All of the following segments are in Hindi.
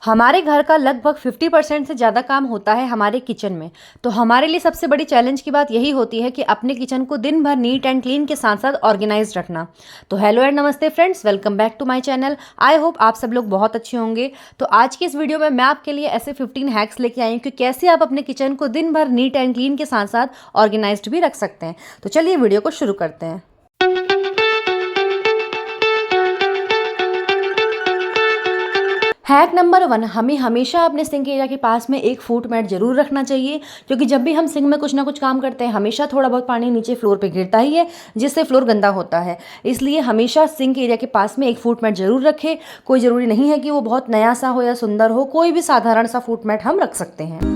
हमारे घर का लगभग 50% से ज़्यादा काम होता है हमारे किचन में। तो हमारे लिए सबसे बड़ी चैलेंज की बात यही होती है कि अपने किचन को दिन भर नीट एंड क्लीन के साथ साथ ऑर्गेनाइज रखना। तो हेलो एंड नमस्ते friends, welcome back to my channel. I hope आप सब लोग बहुत अच्छे होंगे। तो आज की इस वीडियो में मैं आपके लिए ऐसे 15 हैक्स लेके आई हूँ कि कैसे आप अपने किचन को दिन भर नीट एंड क्लीन के साथ साथ ऑर्गेनाइज्ड भी रख सकते हैं। तो चलिए वीडियो को शुरू करते हैं। हैक नंबर 1, हमें हमेशा अपने सिंक एरिया के पास में एक फुट मैट जरूर रखना चाहिए, क्योंकि जब भी हम सिंक में कुछ ना कुछ काम करते हैं हमेशा थोड़ा बहुत पानी नीचे फ्लोर पे गिरता ही है, जिससे फ्लोर गंदा होता है। इसलिए हमेशा सिंक एरिया के पास में एक फुट मैट जरूर रखें। कोई ज़रूरी नहीं है कि वो बहुत नया सा हो या सुंदर हो, कोई भी साधारण सा फुट मैट हम रख सकते हैं।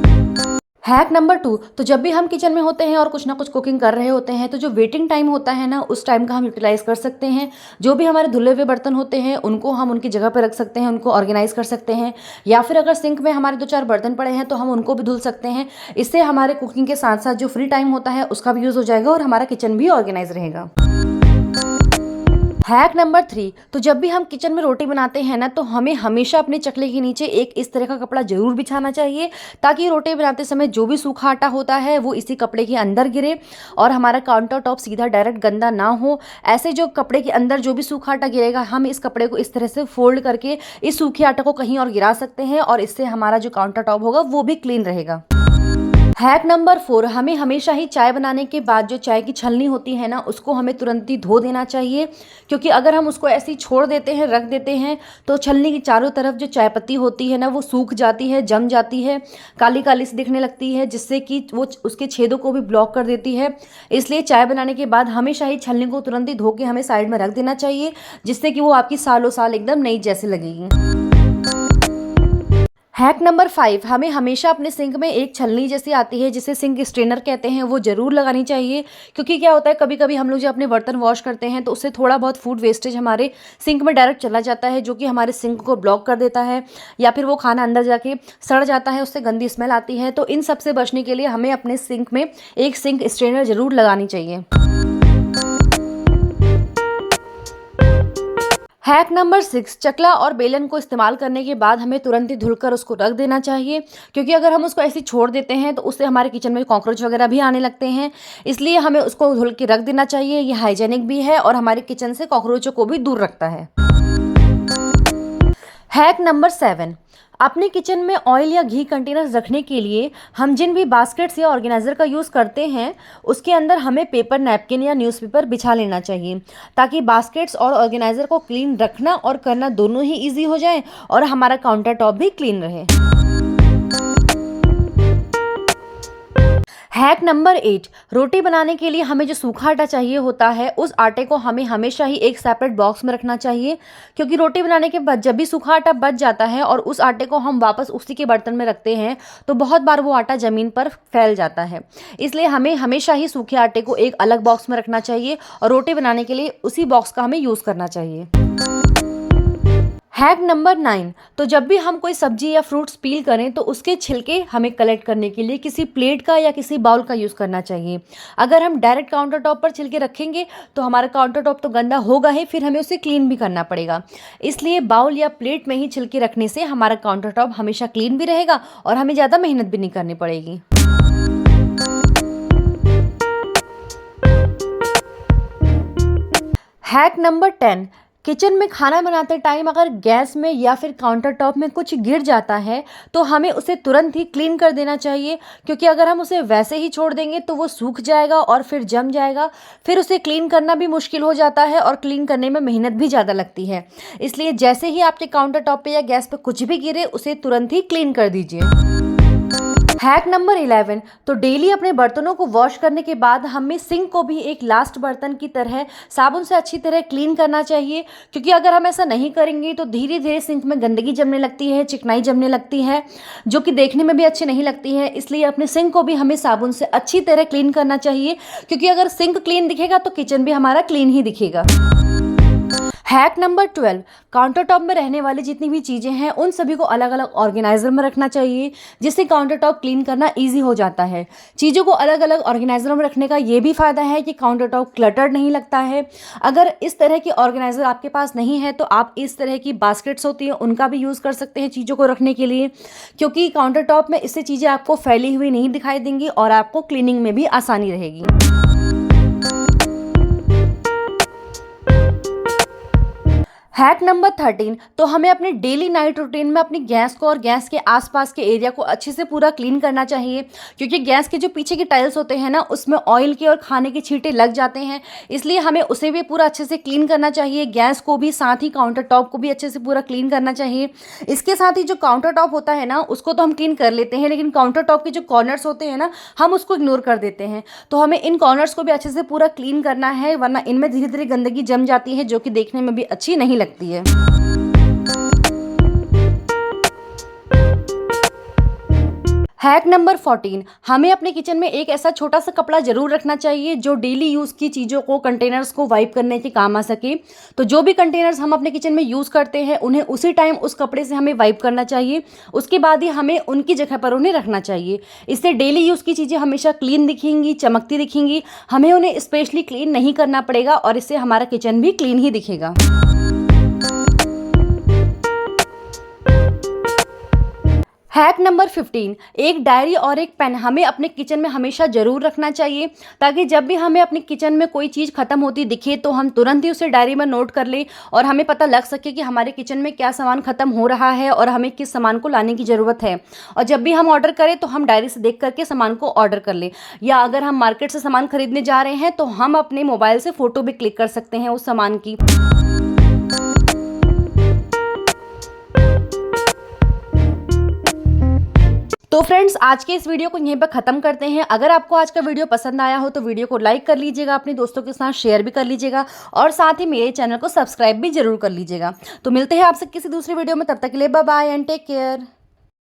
हैक नंबर 2, तो जब भी हम किचन में होते हैं और कुछ ना कुछ कुकिंग कर रहे होते हैं तो जो वेटिंग टाइम होता है ना, उस टाइम का हम यूटिलाइज कर सकते हैं। जो भी हमारे धुले हुए बर्तन होते हैं उनको हम उनकी जगह पर रख सकते हैं, उनको ऑर्गेनाइज कर सकते हैं। या फिर अगर सिंक में हमारे 2-4 बर्तन पड़े हैं तो हम उनको भी धुल सकते हैं। इससे हमारे कुकिंग के साथ साथ जो फ्री टाइम होता है उसका भी यूज़ हो जाएगा और हमारा किचन भी ऑर्गेनाइज रहेगा। हैक नंबर 3, तो जब भी हम किचन में रोटी बनाते हैं ना, तो हमें हमेशा अपने चकले के नीचे एक इस तरह का कपड़ा जरूर बिछाना चाहिए, ताकि रोटी बनाते समय जो भी सूखा आटा होता है वो इसी कपड़े के अंदर गिरे और हमारा काउंटर टॉप सीधा डायरेक्ट गंदा ना हो। ऐसे जो कपड़े के अंदर जो भी सूखा आटा गिरेगा, हम इस कपड़े को इस तरह से फोल्ड करके इस सूखे आटा को कहीं और गिरा सकते हैं और इससे हमारा जो काउंटर टॉप होगा वो भी क्लीन रहेगा। हैक नंबर 4, हमें हमेशा ही चाय बनाने के बाद जो चाय की छलनी होती है ना, उसको हमें तुरंत ही धो देना चाहिए, क्योंकि अगर हम उसको ऐसे ही छोड़ देते हैं, रख देते हैं, तो छलनी की चारों तरफ जो चाय पत्ती होती है ना, वो सूख जाती है, जम जाती है, काली काली सी दिखने लगती है, जिससे कि वो उसके छेदों को भी ब्लॉक कर देती है। इसलिए चाय बनाने के बाद हमेशा ही छलनी को तुरंत ही धो के हमें साइड में रख देना चाहिए, जिससे कि वो आपकी सालों साल एकदम नई जैसी लगेगी। हैक नंबर 5, हमें हमेशा अपने सिंक में एक छलनी जैसी आती है जिसे सिंक स्ट्रेनर कहते हैं, वो ज़रूर लगानी चाहिए। क्योंकि क्या होता है, कभी कभी हम लोग जब अपने बर्तन वॉश करते हैं तो उससे थोड़ा बहुत फूड वेस्टेज हमारे सिंक में डायरेक्ट चला जाता है, जो कि हमारे सिंक को ब्लॉक कर देता है, या फिर वो खाना अंदर जाके सड़ जाता है, उससे गंदी स्मेल आती है। तो इन सब से बचने के लिए हमें अपने सिंक में एक सिंक स्ट्रेनर ज़रूर लगानी चाहिए। हैक नंबर 6, चकला और बेलन को इस्तेमाल करने के बाद हमें तुरंत ही धुलकर उसको रख देना चाहिए, क्योंकि अगर हम उसको ऐसे छोड़ देते हैं तो उससे हमारे किचन में कॉकरोच वगैरह भी आने लगते हैं। इसलिए हमें उसको धुल के रख देना चाहिए। ये हाइजेनिक भी है और हमारे किचन से कॉकरोचों को भी दूर रखता है। हैक नंबर 7, अपने किचन में ऑयल या घी कंटेनर्स रखने के लिए हम जिन भी बास्केट्स या ऑर्गेनाइजर का यूज़ करते हैं उसके अंदर हमें पेपर नैपकिन या न्यूज़पेपर बिछा लेना चाहिए, ताकि बास्केट्स और ऑर्गेनाइजर को क्लीन रखना और करना दोनों ही इजी हो जाए और हमारा काउंटर टॉप भी क्लीन रहे। हैक नंबर 8, रोटी बनाने के लिए हमें जो सूखा आटा चाहिए होता है उस आटे को हमें हमेशा ही एक सेपरेट बॉक्स में रखना चाहिए, क्योंकि रोटी बनाने के बाद जब भी सूखा आटा बच जाता है और उस आटे को हम वापस उसी के बर्तन में रखते हैं तो बहुत बार वो आटा ज़मीन पर फैल जाता है। इसलिए हमें हमेशा ही सूखे आटे को एक अलग बॉक्स में रखना चाहिए और रोटी बनाने के लिए उसी बॉक्स का हमें यूज़ करना चाहिए। हैक नंबर 9, तो जब भी हम कोई सब्जी या फ्रूट्स पील करें तो उसके छिलके हमें कलेक्ट करने के लिए किसी प्लेट का या किसी बाउल का यूज़ करना चाहिए। अगर हम डायरेक्ट काउंटर टॉप पर छिलके रखेंगे तो हमारा काउंटर टॉप तो गंदा होगा ही, फिर हमें उसे क्लीन भी करना पड़ेगा। इसलिए बाउल या प्लेट में ही छिलके रखने से हमारा काउंटर टॉप हमेशा क्लीन भी रहेगा और हमें ज़्यादा मेहनत भी नहीं करनी पड़ेगी। हैक नंबर 10, किचन में खाना बनाते टाइम अगर गैस में या फिर काउंटर टॉप में कुछ गिर जाता है तो हमें उसे तुरंत ही क्लीन कर देना चाहिए, क्योंकि अगर हम उसे वैसे ही छोड़ देंगे तो वो सूख जाएगा और फिर जम जाएगा, फिर उसे क्लीन करना भी मुश्किल हो जाता है और क्लीन करने में मेहनत भी ज़्यादा लगती है। इसलिए जैसे ही आपके काउंटर टॉप पे या गैस पे कुछ भी गिरे उसे तुरंत ही क्लीन कर दीजिए। हैक नंबर 11, तो डेली अपने बर्तनों को वॉश करने के बाद हमें सिंक को भी एक लास्ट बर्तन की तरह साबुन से अच्छी तरह क्लीन करना चाहिए, क्योंकि अगर हम ऐसा नहीं करेंगे तो धीरे धीरे सिंक में गंदगी जमने लगती है, चिकनाई जमने लगती है, जो कि देखने में भी अच्छी नहीं लगती है। इसलिए अपने सिंक को भी हमें साबुन से अच्छी तरह क्लीन करना चाहिए, क्योंकि अगर सिंक क्लीन दिखेगा तो किचन भी हमारा क्लीन ही दिखेगा। हैक नंबर 12, काउंटर टॉप में रहने वाली जितनी भी चीज़ें हैं उन सभी को अलग अलग ऑर्गेनाइजर में रखना चाहिए, जिससे काउंटर टॉप क्लीन करना ईजी हो जाता है। चीज़ों को अलग अलग ऑर्गेनाइजर में रखने का ये भी फ़ायदा है कि काउंटर टॉप क्लटर्ड नहीं लगता है। अगर इस तरह की ऑर्गेनाइजर आपके पास नहीं है तो आप इस तरह की बास्केट्स होती हैं उनका भी यूज़ कर सकते हैं चीज़ों को रखने के लिए, क्योंकि काउंटर टॉप में इससे चीज़ें आपको फैली हुई नहीं दिखाई देंगी और आपको क्लीनिंग में भी आसानी रहेगी। हैक नंबर 13, तो हमें अपने डेली नाइट रूटीन में अपनी गैस को और गैस के आसपास के एरिया को अच्छे से पूरा क्लीन करना चाहिए, क्योंकि गैस के जो पीछे के टाइल्स होते हैं ना उसमें ऑयल के और खाने के छींटे लग जाते हैं, इसलिए हमें उसे भी पूरा अच्छे से क्लीन करना चाहिए। गैस को भी, साथ ही काउंटर टॉप को भी अच्छे से पूरा क्लीन करना चाहिए। इसके साथ ही जो काउंटर टॉप होता है ना उसको तो हम क्लीन कर लेते हैं, लेकिन काउंटर टॉप के जो कॉर्नर्स होते हैं ना हम उसको इग्नोर कर देते हैं, तो हमें इन कॉर्नर्स को भी अच्छे से पूरा क्लीन करना है, वरना इनमें धीरे धीरे गंदगी जम जाती है जो कि देखने में भी अच्छी नहीं लगती है। हैक नंबर 14, हमें अपने किचन में एक ऐसा छोटा सा कपड़ा जरूर रखना चाहिए जो डेली यूज़ की चीज़ों को, कंटेनर्स को वाइप करने के काम आ सके। तो जो भी कंटेनर्स हम अपने किचन में यूज़ करते हैं उन्हें उसी टाइम उस कपड़े से हमें वाइप करना चाहिए, उसके बाद ही हमें उनकी जगह पर उन्हें रखना चाहिए। इससे डेली यूज़ की चीज़ें हमेशा क्लीन दिखेंगी, चमकती दिखेंगी, हमें उन्हें स्पेशली क्लीन नहीं करना पड़ेगा और इससे हमारा किचन भी क्लीन ही दिखेगा। हैक नंबर 15, एक डायरी और एक पेन हमें अपने किचन में हमेशा ज़रूर रखना चाहिए, ताकि जब भी हमें अपने किचन में कोई चीज़ ख़त्म होती दिखे तो हम तुरंत ही उसे डायरी में नोट कर लें और हमें पता लग सके कि हमारे किचन में क्या सामान ख़त्म हो रहा है और हमें किस सामान को लाने की ज़रूरत है। और जब भी हम ऑर्डर करें तो हम डायरी से देख करके सामान को ऑर्डर कर लें, या अगर हम मार्केट से सामान खरीदने जा रहे हैं तो हम अपने मोबाइल से फ़ोटो भी क्लिक कर सकते हैं उस सामान की। तो फ्रेंड्स, आज के इस वीडियो को यहीं पर ख़त्म करते हैं। अगर आपको आज का वीडियो पसंद आया हो तो वीडियो को लाइक कर लीजिएगा, अपने दोस्तों के साथ शेयर भी कर लीजिएगा और साथ ही मेरे चैनल को सब्सक्राइब भी जरूर कर लीजिएगा। तो मिलते हैं आपसे किसी दूसरे वीडियो में, तब तक के लिए bye bye and take care.